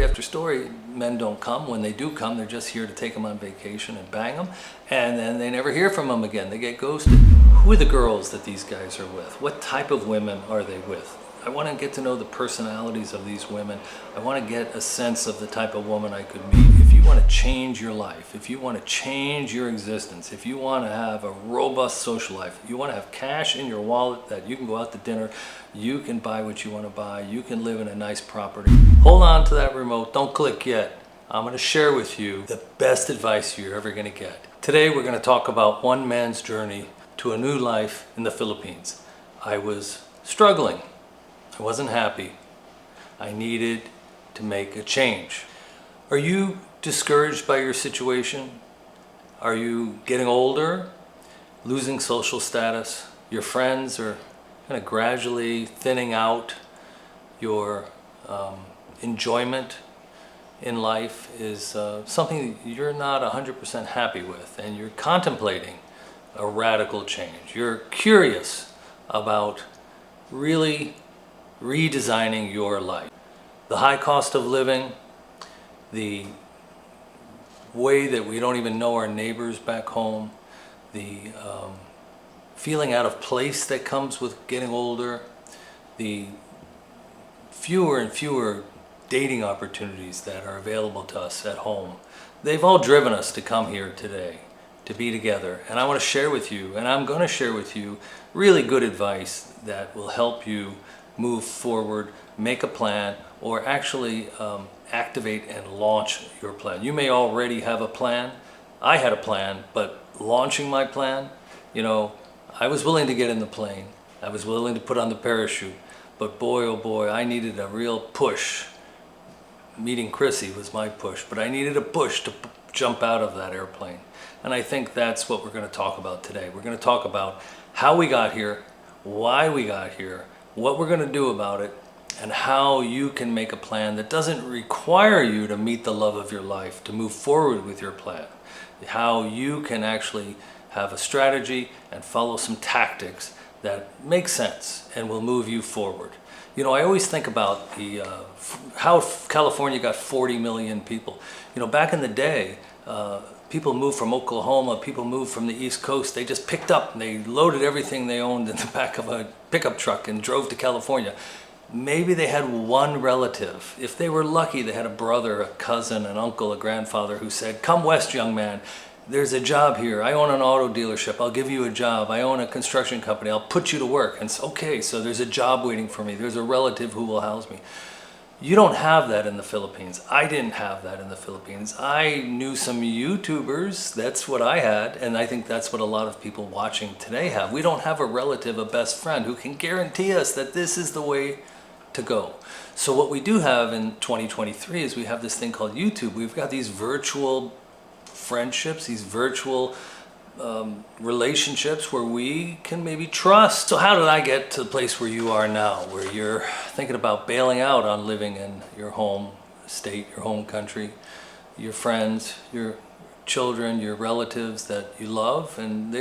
after story, men don't come. When they do come, they're just here to take them on vacation and bang them, and then they never hear from them again. They get ghosted. Who are the girls that these guys are with? What type of women are they with? I want to get to know the personalities of these women. I want to get a sense of the type of woman I could meet. If you want to change your life, if you want to change your existence, if you want to have a robust social life, you want to have cash in your wallet that you can go out to dinner, you can buy what you want to buy, you can live in a nice property. Hold on to that remote, don't click yet. I'm going to share with you the best advice you're ever going to get. Today we're going to talk about one man's journey to a new life in the Philippines. I was struggling. I wasn't happy. I needed to make a change. Are you discouraged by your situation? Are you getting older, losing social status? Your friends are kind of gradually thinning out. Your enjoyment in life is something you're not 100% happy with, and you're contemplating a radical change. You're curious about really redesigning your life. The high cost of living, the way that we don't even know our neighbors back home, the feeling out of place that comes with getting older, the fewer and fewer dating opportunities that are available to us at home. They've all driven us to come here today, to be together. And I want to share with you, and I'm going to share with you, really good advice that will help you move forward, make a plan, or actually activate and launch your plan. You may already have a plan. I had a plan, but launching my plan, you know, I was willing to get in the plane. I was willing to put on the parachute, but boy, oh boy, I needed a real push. Meeting Chrissy was my push, but I needed a push to jump out of that airplane. And I think that's what we're going to talk about today. We're going to talk about how we got here, why we got here, what we're going to do about it, and how you can make a plan that doesn't require you to meet the love of your life, to move forward with your plan. How you can actually have a strategy and follow some tactics that make sense and will move you forward. You know, I always think about the how California got 40 million people. You know, back in the day, people moved from Oklahoma, people moved from the East Coast. They just picked up and they loaded everything they owned in the back of a pickup truck and drove to California. Maybe they had one relative. If they were lucky, they had a brother, a cousin, an uncle, a grandfather who said, "Come west, young man. There's a job here. I own an auto dealership. I'll give you a job. I own a construction company. I'll put you to work." And so, okay, so there's a job waiting for me. There's a relative who will house me. You don't have that in the Philippines. I didn't have that in the Philippines. I knew some YouTubers. That's what I had. And I think that's what a lot of people watching today have. We don't have a relative, a best friend who can guarantee us that this is the way to go. So what we do have in 2023 is we have this thing called YouTube. We've got these virtual friendships, these virtual relationships where we can maybe trust. So how did I get to the place where you are now, where you're thinking about bailing out on living in your home state, your home country, your friends, your children, your relatives that you love, and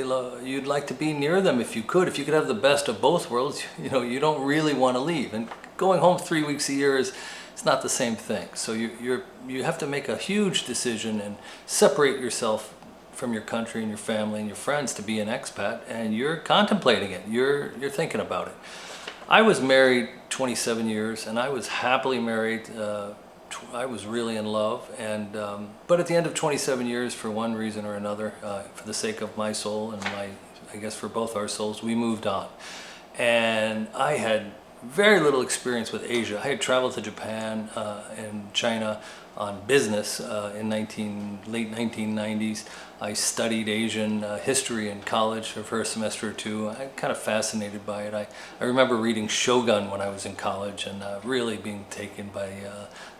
you'd like to be near them if you could. If you could have the best of both worlds, you know, you don't really want to leave. And going home 3 weeks a year it's not the same thing. So you have to make a huge decision and separate yourself from your country and your family and your friends to be an expat, and you're contemplating it. You're thinking about it. I was married 27 years, and I was happily married. I was really in love, and but at the end of 27 years, for one reason or another, for the sake of my soul and I guess for both our souls, we moved on. And I had very little experience with Asia. I had traveled to Japan and China on business in late 1990s. I studied Asian history in college for a semester or two. I'm kind of fascinated by it. I remember reading Shogun when I was in college and really being taken by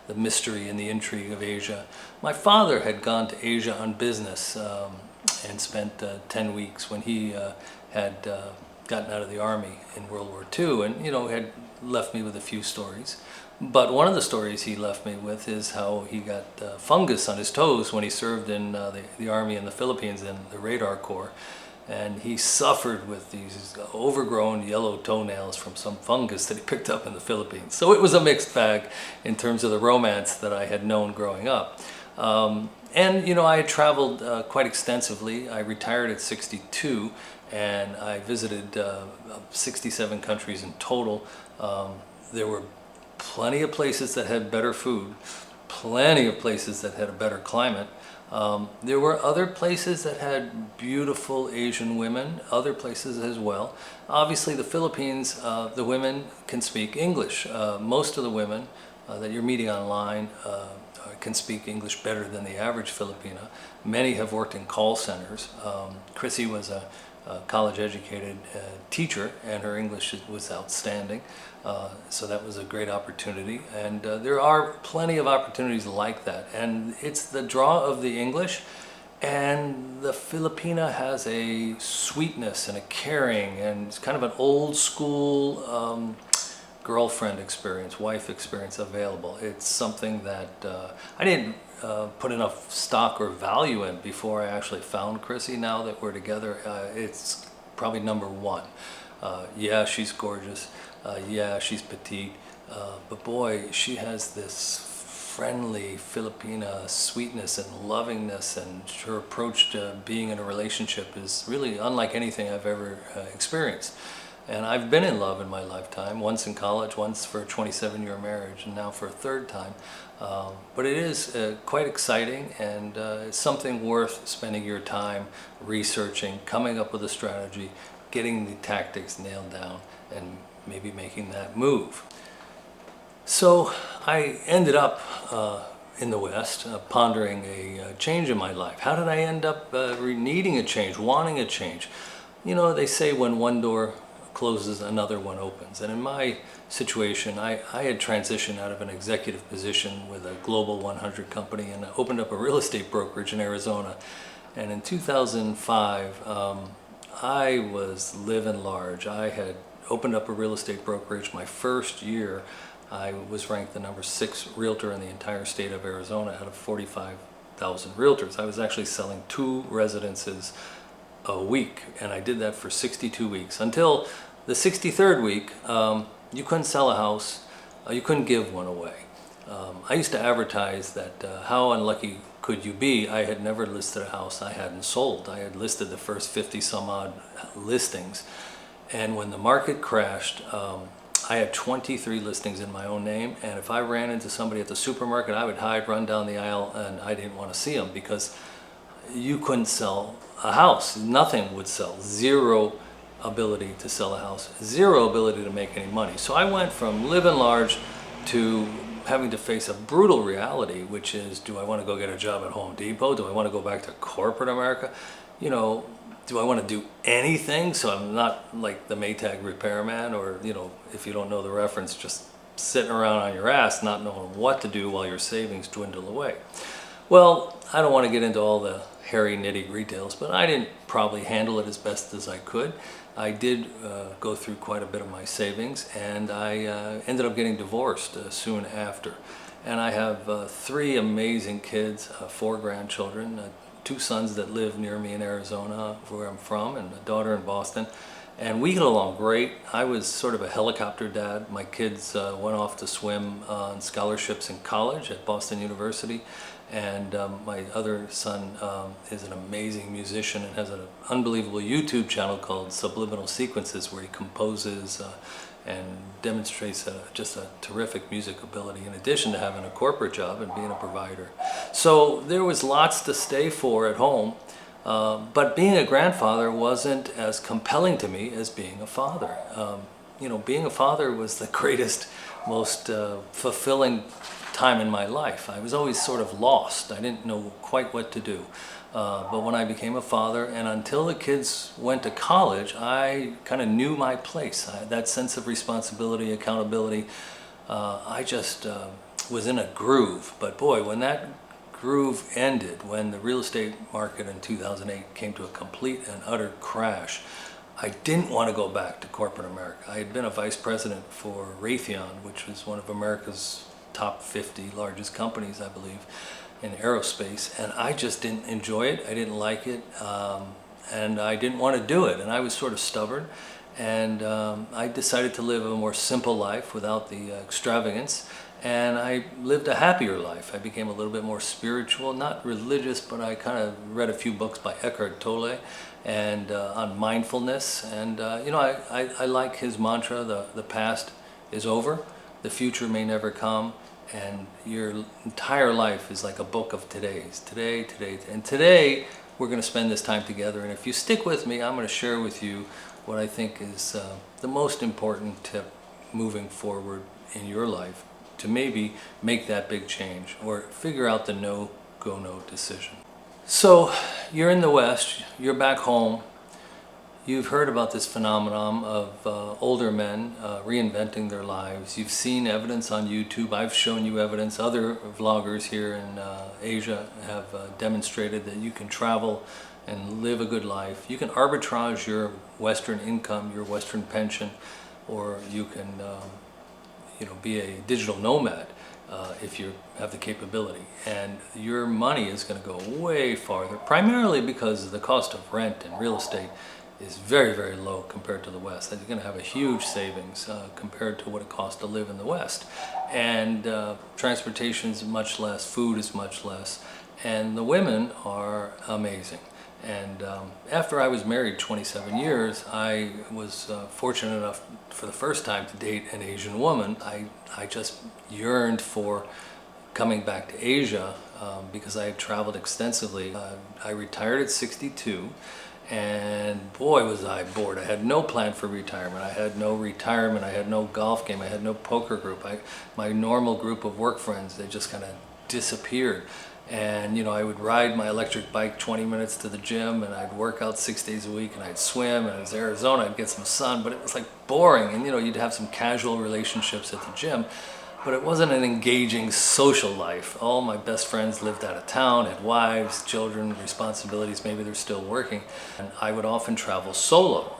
the mystery and the intrigue of Asia. My father had gone to Asia on business and spent 10 weeks when he had gotten out of the army in World War II, and you know, had left me with a few stories. But one of the stories he left me with is how he got fungus on his toes when he served in the army in the Philippines in the radar corps. and he suffered with these overgrown yellow toenails from some fungus that he picked up in the Philippines. So it was a mixed bag in terms of the romance that I had known growing up. And you know, I had traveled quite extensively. I retired at 62, and I visited 67 countries in total. There were plenty of places that had better food, plenty of places that had a better climate. There were other places that had beautiful Asian women, other places as well. Obviously the Philippines, the women can speak English. Most of the women that you're meeting online can speak English better than the average Filipina. Many have worked in call centers. Chrissy was a college-educated teacher, and her English was outstanding. So that was a great opportunity, and there are plenty of opportunities like that. And it's the draw of the English, and the Filipina has a sweetness and a caring, and it's kind of an old school girlfriend experience, wife experience available. It's something that I didn't put enough stock or value in before I actually found Chrissy. Now that we're together, it's probably number one. Yeah, she's gorgeous. Yeah, she's petite. But boy, she has this friendly Filipina sweetness and lovingness, and her approach to being in a relationship is really unlike anything I've ever experienced. And I've been in love in my lifetime, once in college, once for a 27-year marriage, and now for a third time. But it is quite exciting, and it's something worth spending your time researching, coming up with a strategy, getting the tactics nailed down, and maybe making that move. So I ended up in the West, pondering a change in my life. How did I end up needing a change, wanting a change? You know, they say when one door closes, another one opens. And in my situation, I had transitioned out of an executive position with a global 100 company, and I opened up a real estate brokerage in Arizona. And in 2005, I was living large. I had opened up a real estate brokerage. My first year, I was ranked the number 6 realtor in the entire state of Arizona out of 45,000 realtors. I was actually selling 2 residences a week, and I did that for 62 weeks until the 63rd week. You couldn't sell a house, you couldn't give one away. I used to advertise that how unlucky could you be? I had never listed a house I hadn't sold. I had listed the first 50 some odd listings, and when the market crashed, I had 23 listings in my own name, and if I ran into somebody at the supermarket, I would hide, run down the aisle, and I didn't want to see them because you couldn't sell a house. Nothing would sell. Zero ability to sell a house. Zero ability to make any money. So I went from living large to having to face a brutal reality, which is, do I want to go get a job at Home Depot? Do I want to go back to corporate America? You know, do I want to do anything so I'm not like the Maytag repairman, or, you know, if you don't know the reference, just sitting around on your ass not knowing what to do while your savings dwindle away. Well, I don't want to get into all the hairy nitty details, but I didn't probably handle it as best as I could. I did go through quite a bit of my savings, and I ended up getting divorced soon after. And I have 3 amazing kids, 4 grandchildren, 2 sons that live near me in Arizona, where I'm from, and a daughter in Boston. And we get along great. I was sort of a helicopter dad. My kids went off to swim on scholarships in college at Boston University. And my other son is an amazing musician and has an unbelievable YouTube channel called Subliminal Sequences, where he composes and demonstrates just a terrific music ability, in addition to having a corporate job and being a provider. So there was lots to stay for at home, but being a grandfather wasn't as compelling to me as being a father. You know, being a father was the greatest, most fulfilling time in my life. I was always sort of lost. I didn't know quite what to do. But when I became a father, and until the kids went to college, I kind of knew my place. That sense of responsibility, accountability, I just was in a groove. But boy, when that groove ended, when the real estate market in 2008 came to a complete and utter crash, I didn't want to go back to corporate America. I had been a vice president for Raytheon, which was one of America's top 50 largest companies, I believe, in aerospace, and I just didn't enjoy it. I didn't like it. and I didn't want to do it, and I was sort of stubborn, and I decided to live a more simple life without the extravagance, and I lived a happier life. I became a little bit more spiritual, not religious, but I kind of read a few books by Eckhart Tolle and on mindfulness, and I like his mantra, the past is over, the future may never come, and your entire life is like a book of todays. Today, and today we're going to spend this time together, and if you stick with me, I'm going to share with you what I think is the most important tip moving forward in your life to maybe make that big change or figure out the no decision. So you're in the West, you're back home, you've heard about this phenomenon of older men reinventing their lives. You've seen evidence on YouTube. I've shown you evidence. Other vloggers here in Asia have demonstrated that you can travel and live a good life. You can arbitrage your Western income, your Western pension, or you can be a digital nomad if you have the capability. And your money is going to go way farther, primarily because the cost of rent and real estate is very, very low compared to the West. You're going to have a huge savings compared to what it costs to live in the West. And transportation is much less, food is much less, and the women are amazing. And after I was married 27 years, I was fortunate enough for the first time to date an Asian woman. I just yearned for coming back to Asia because I had traveled extensively. I retired at 62. And boy, was I bored. I had no plan for retirement. I had no retirement. I had no golf game. I had no poker group. My normal group of work friends, they just kind of disappeared. And I would ride my electric bike 20 minutes to the gym, and I'd work out 6 days a week, and I'd swim, and it was Arizona, I'd get some sun, but it was like boring. And you'd have some casual relationships at the gym, but it wasn't an engaging social life. All my best friends lived out of town, had wives, children, responsibilities, maybe they're still working. And I would often travel solo.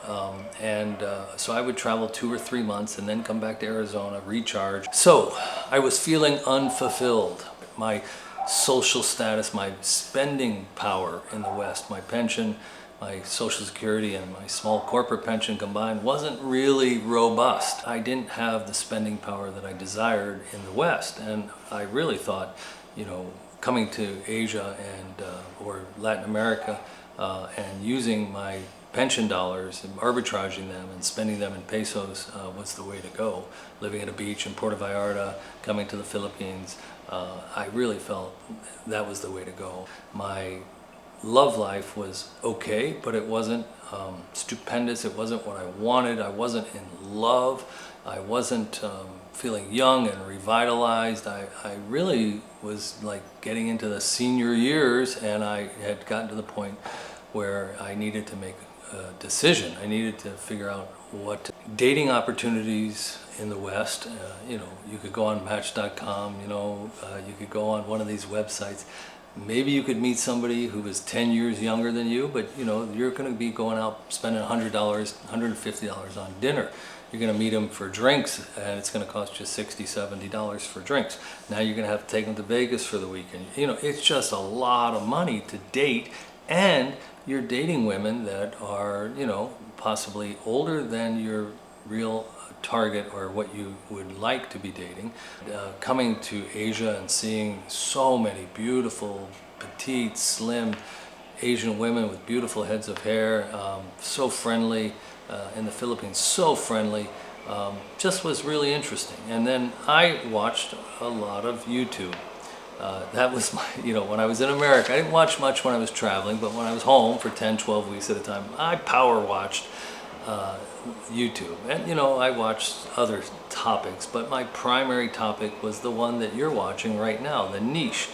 So I would travel 2 or 3 months and then come back to Arizona, recharge. So I was feeling unfulfilled. My social status, my spending power in the West, my pension, my Social Security and my small corporate pension combined wasn't really robust. I didn't have the spending power that I desired in the West, and I really thought, coming to Asia and or Latin America and using my pension dollars and arbitraging them and spending them in pesos was the way to go. Living at a beach in Puerto Vallarta, coming to the Philippines, I really felt that was the way to go. My love life was okay, but it wasn't stupendous. It wasn't what I wanted. I wasn't in love. I wasn't feeling young and revitalized. I really was like getting into the senior years, and I had gotten to the point where I needed to make a decision. I needed to figure out what dating opportunities in the West. You could go on Match.com. You could go on one of these websites. Maybe you could meet somebody who was 10 years younger than you, but you're going to be going out spending $100, $150 on dinner. You're going to meet them for drinks, and it's going to cost you $60, $70 for drinks. Now you're going to have to take them to Vegas for the weekend. It's just a lot of money to date, and you're dating women that are, possibly older than your real target or what you would like to be dating. Coming to Asia and seeing so many beautiful, petite, slim Asian women with beautiful heads of hair, so friendly, in the Philippines, so friendly, just was really interesting. And then I watched a lot of YouTube. That was my, when I was in America, I didn't watch much when I was traveling, but when I was home for 10, 12 weeks at a time, I power watched YouTube. And I watched other topics, but my primary topic was the one that you're watching right now, the niche.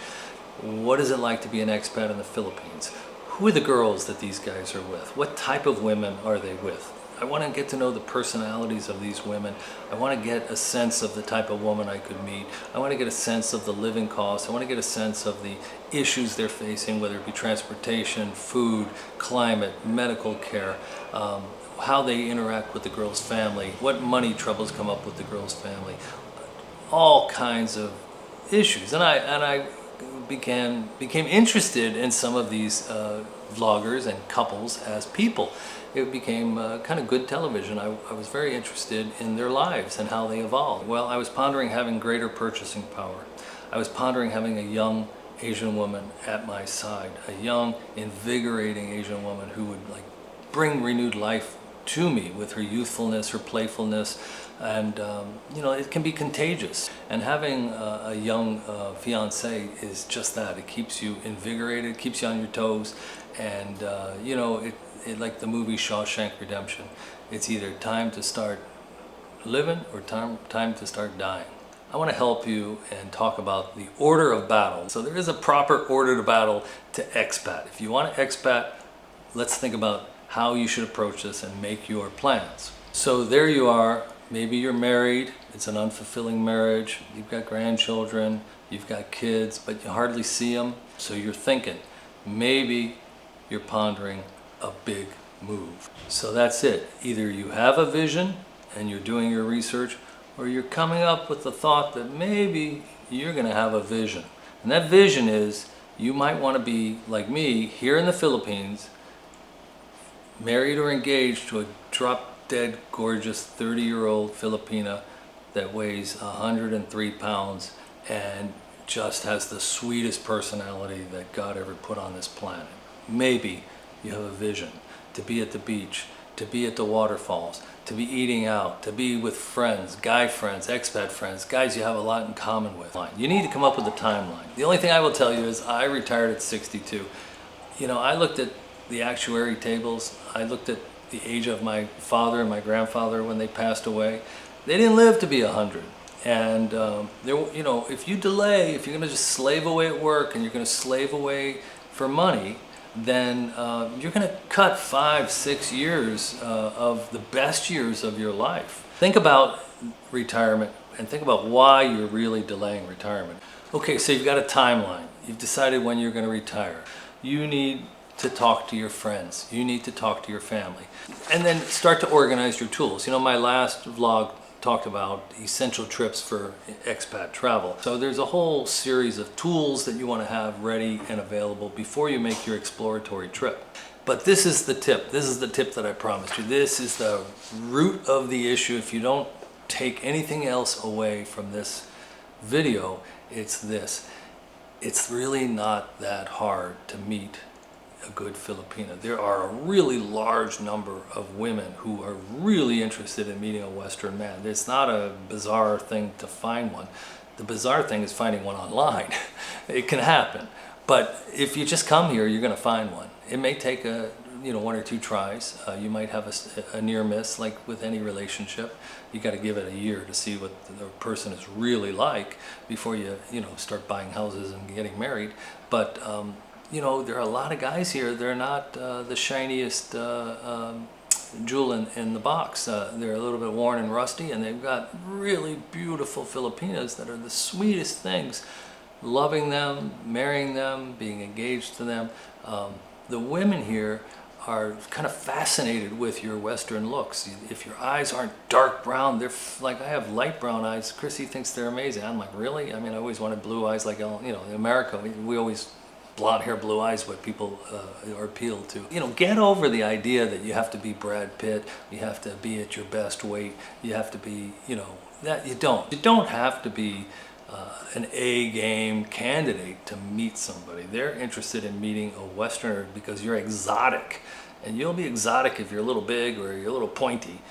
What is it like to be an expat in the Philippines? Who are the girls that these guys are with? What type of women are they with? I want to get to know the personalities of these women. I want to get a sense of the type of woman I could meet. I want to get a sense of the living costs. I want to get a sense of the issues they're facing, whether it be transportation, food, climate, medical care, how they interact with the girl's family, what money troubles come up with the girl's family, all kinds of issues. And I became interested in some of these vloggers and couples as people. It became kind of good television. I was very interested in their lives and how they evolved. Well, I was pondering having greater purchasing power. I was pondering having a young Asian woman at my side, a young, invigorating Asian woman who would like bring renewed life to me with her youthfulness, her playfulness, and you know, it can be contagious. And having a young fiance is just that. It keeps you invigorated, keeps you on your toes, and you know, it like the movie Shawshank Redemption. It's either time to start living or time to start dying. I want to help you and talk about the order of battle. So there is a proper order to battle to expat. If you want to expat, let's think about how you should approach this and make your plans. So there you are. Maybe you're married, it's an unfulfilling marriage, you've got grandchildren, you've got kids, but you hardly see them. So you're thinking, maybe you're pondering a big move. So that's it. Either you have a vision and you're doing your research, or you're coming up with the thought that maybe you're gonna have a vision. And that vision is, you might wanna be like me here in the Philippines, married or engaged to a drop-dead gorgeous 30-year-old Filipina that weighs 103 pounds and just has the sweetest personality that God ever put on this planet. Maybe you have a vision to be at the beach, to be at the waterfalls, to be eating out, to be with friends, guy friends, expat friends, guys you have a lot in common with. You need to come up with a timeline. The only thing I will tell you is I retired at 62. You know, I looked at the actuary tables, I looked at the age of my father and my grandfather when they passed away. They didn't live to be 100. And you know, if you delay, if you're going to just slave away at work and you're going to slave away for money, then you're going to cut 5-6 years of the best years of your life. Think about retirement and think about why you're really delaying retirement. Okay, so you've got a timeline. You've decided when you're going to retire. You need to talk to your friends. You need to talk to your family. And then start to organize your tools. You know, my last vlog talked about essential trips for expat travel. So there's a whole series of tools that you want to have ready and available before you make your exploratory trip. But this is the tip. This is the tip that I promised you. This is the root of the issue. If you don't take anything else away from this video, it's this. It's really not that hard to meet a good Filipina. There are a really large number of women who are really interested in meeting a Western man. It's not a bizarre thing to find one. The bizarre thing is finding one online. It can happen. But if you just come here, you're going to find one. It may take a, you know, 1 or 2 tries. You might have a near miss, like with any relationship. You got to give it a year to see what the person is really like before you know, start buying houses and getting married. But you know, there are a lot of guys here. They're not the shiniest jewel in the box. They're a little bit worn and rusty, and they've got really beautiful Filipinas that are the sweetest things. Loving them, marrying them, being engaged to them. The women here are kind of fascinated with your Western looks. If your eyes aren't dark brown, they're like, I have light brown eyes. Chrissy thinks they're amazing. I'm like, really? I mean, I always wanted blue eyes, like, you know, in America, we always blonde hair, blue eyes, what people are appealed to. You know, get over the idea that you have to be Brad Pitt, you have to be at your best weight, you have to be, you know, that you don't. You don't have to be an A-game candidate to meet somebody. They're interested in meeting a Westerner because you're exotic. And you'll be exotic if you're a little big or you're a little pointy.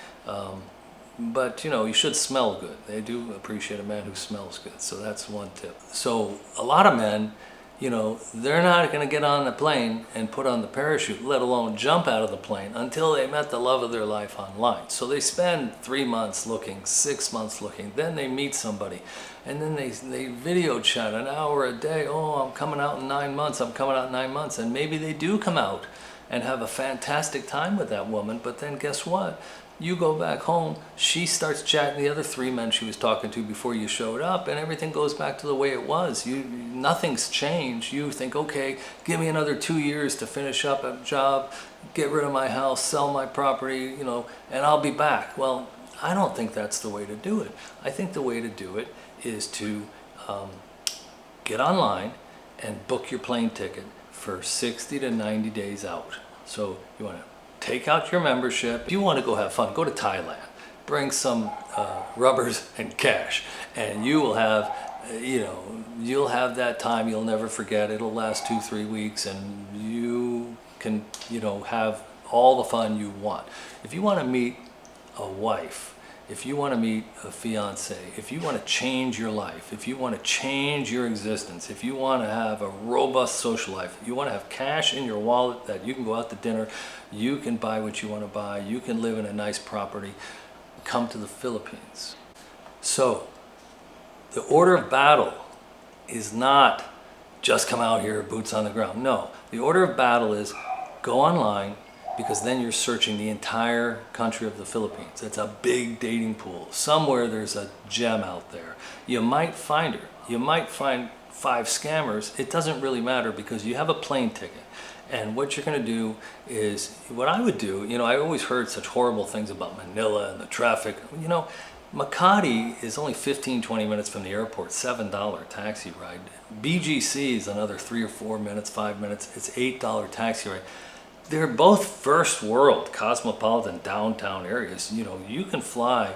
But, you know, you should smell good. They do appreciate a man who smells good. So that's one tip. So a lot of men, you know, they're not going to get on the plane and put on the parachute, let alone jump out of the plane until they met the love of their life online. So they spend 3 months looking, 6 months looking, then they meet somebody, and then they video chat an hour a day. Oh, I'm coming out in 9 months, I'm coming out in 9 months. And maybe they do come out and have a fantastic time with that woman, but then guess what? You go back home, she starts chatting the other 3 men she was talking to before you showed up, and everything goes back to the way it was. Nothing's changed. You think, okay, give me another 2 years to finish up a job, get rid of my house, sell my property, you know, and I'll be back. Well, I don't think that's the way to do it. I think the way to do it is to get online and book your plane ticket for 60 to 90 days out. So you want to take out your membership. If you want to go have fun, go to Thailand. Bring some rubbers and cash, and you will have, you'll have that time you'll never forget. It'll last 2-3 weeks, and you can, have all the fun you want. If you want to meet a wife, if you want to meet a fiance, if you want to change your life, if you want to change your existence, if you want to have a robust social life, you want to have cash in your wallet that you can go out to dinner, you can buy what you want to buy, you can live in a nice property, come to the Philippines. So the order of battle is not just come out here, boots on the ground. No, the order of battle is go online, because then you're searching the entire country of the Philippines. It's a big dating pool. Somewhere there's a gem out there. You might find her. You might find 5 scammers. It doesn't really matter because you have a plane ticket. And what you're going to do is, what I would do, I always heard such horrible things about Manila and the traffic. Makati is only 15-20 minutes from the airport, $7 taxi ride. BGC is another 3 or 4 minutes, 5 minutes. It's $8 taxi ride. They're both first world, cosmopolitan downtown areas. You can fly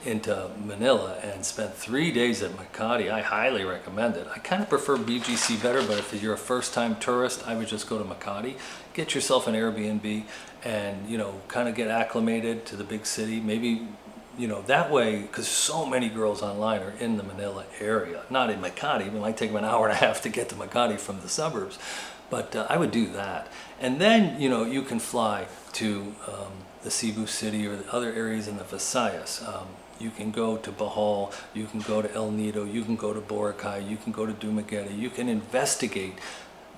into Manila and spend 3 days at Makati. I highly recommend it. I kind of prefer BGC better, but if you're a first-time tourist, I would just go to Makati. Get yourself an Airbnb and, kind of get acclimated to the big city. Maybe, that way, because so many girls online are in the Manila area. Not in Makati. It might take them an hour and a half to get to Makati from the suburbs. But I would do that. And then, you can fly to the Cebu City or the other areas in the Visayas. You can go to Bohol, you can go to El Nido, you can go to Boracay, you can go to Dumaguete, you can investigate.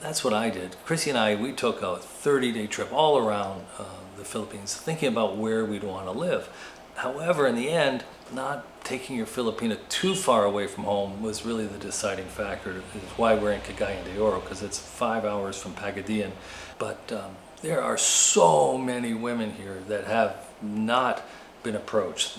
That's what I did. Chrissy and I, we took a 30-day trip all around the Philippines, thinking about where we'd want to live. However, in the end, not taking your Filipina too far away from home was really the deciding factor. It's why we're in Cagayan de Oro, because it's 5 hours from Pagadian. But there are so many women here that have not been approached.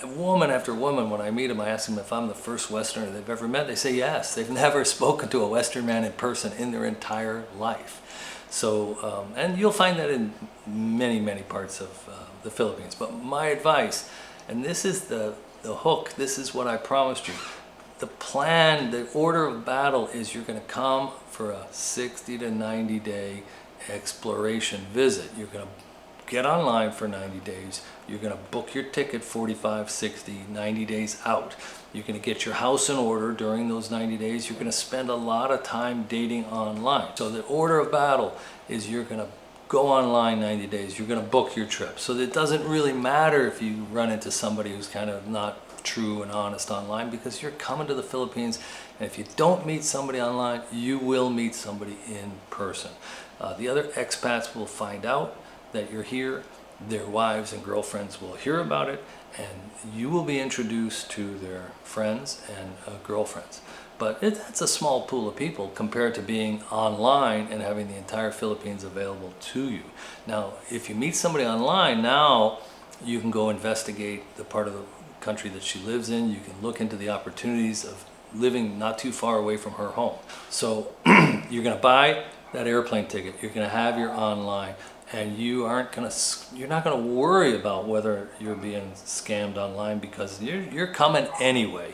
Woman after woman, when I meet them, I ask them if I'm the first Westerner they've ever met. They say yes. They've never spoken to a Western man in person in their entire life. So, and you'll find that in many, many parts of the Philippines. But my advice, and this is the hook, this is what I promised you. The plan, the order of battle is you're going to come for a 60 to 90 day exploration visit. You're going to get online for 90 days. You're going to book your ticket 45, 60, 90 days out. You're going to get your house in order during those 90 days. You're going to spend a lot of time dating online. So the order of battle is you're going to go online 90 days. You're going to book your trip. So it doesn't really matter if you run into somebody who's kind of not true and honest online, because you're coming to the Philippines, and if you don't meet somebody online, you will meet somebody in person. The other expats will find out that you're here. Their wives and girlfriends will hear about it, and you will be introduced to their friends and girlfriends. But it's a small pool of people compared to being online and having the entire Philippines available to you. Now, if you meet somebody online, now you can go investigate the part of the country that she lives in. You can look into the opportunities of living not too far away from her home. So you're going to buy that airplane ticket. You're going to have your online, and you're not going to worry about whether you're being scammed online, because you're coming anyway.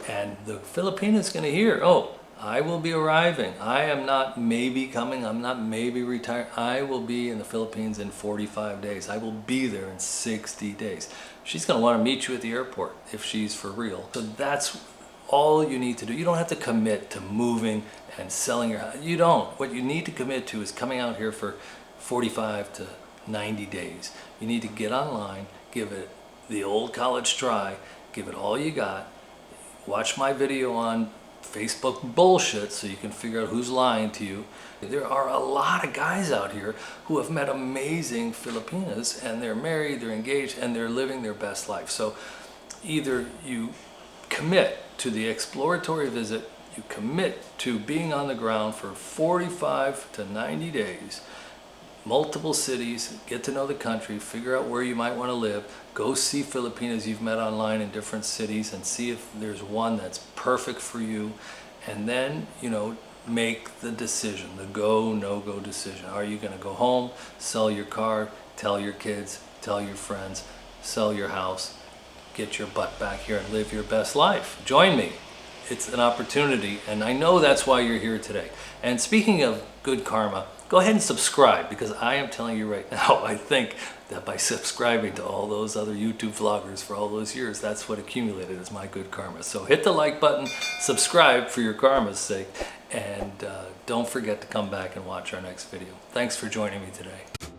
And the Filipino is going to hear, oh, I will be arriving. I am not maybe coming. I'm not maybe retired. I will be in the Philippines in 45 days. I will be there in 60 days. She's going to want to meet you at the airport if she's for real. So that's all you need to do. You don't have to commit to moving and selling your house. You don't. What you need to commit to is coming out here for 45 to 90 days. You need to get online, give it the old college try, give it all you got. Watch my video on Facebook bullshit so you can figure out who's lying to you. There are a lot of guys out here who have met amazing Filipinas, and they're married, they're engaged, and they're living their best life. So either you commit to the exploratory visit, you commit to being on the ground for 45 to 90 days, multiple cities, get to know the country, figure out where you might want to live, go see Filipinas you've met online in different cities and see if there's one that's perfect for you. And then, make the decision, the go, no-go decision. Are you going to go home, sell your car, tell your kids, tell your friends, sell your house, get your butt back here and live your best life? Join me. It's an opportunity, and I know that's why you're here today. And speaking of good karma, go ahead and subscribe, because I am telling you right now, I think that by subscribing to all those other YouTube vloggers for all those years, that's what accumulated as my good karma. So hit the like button, subscribe for your karma's sake, and don't forget to come back and watch our next video. Thanks for joining me today.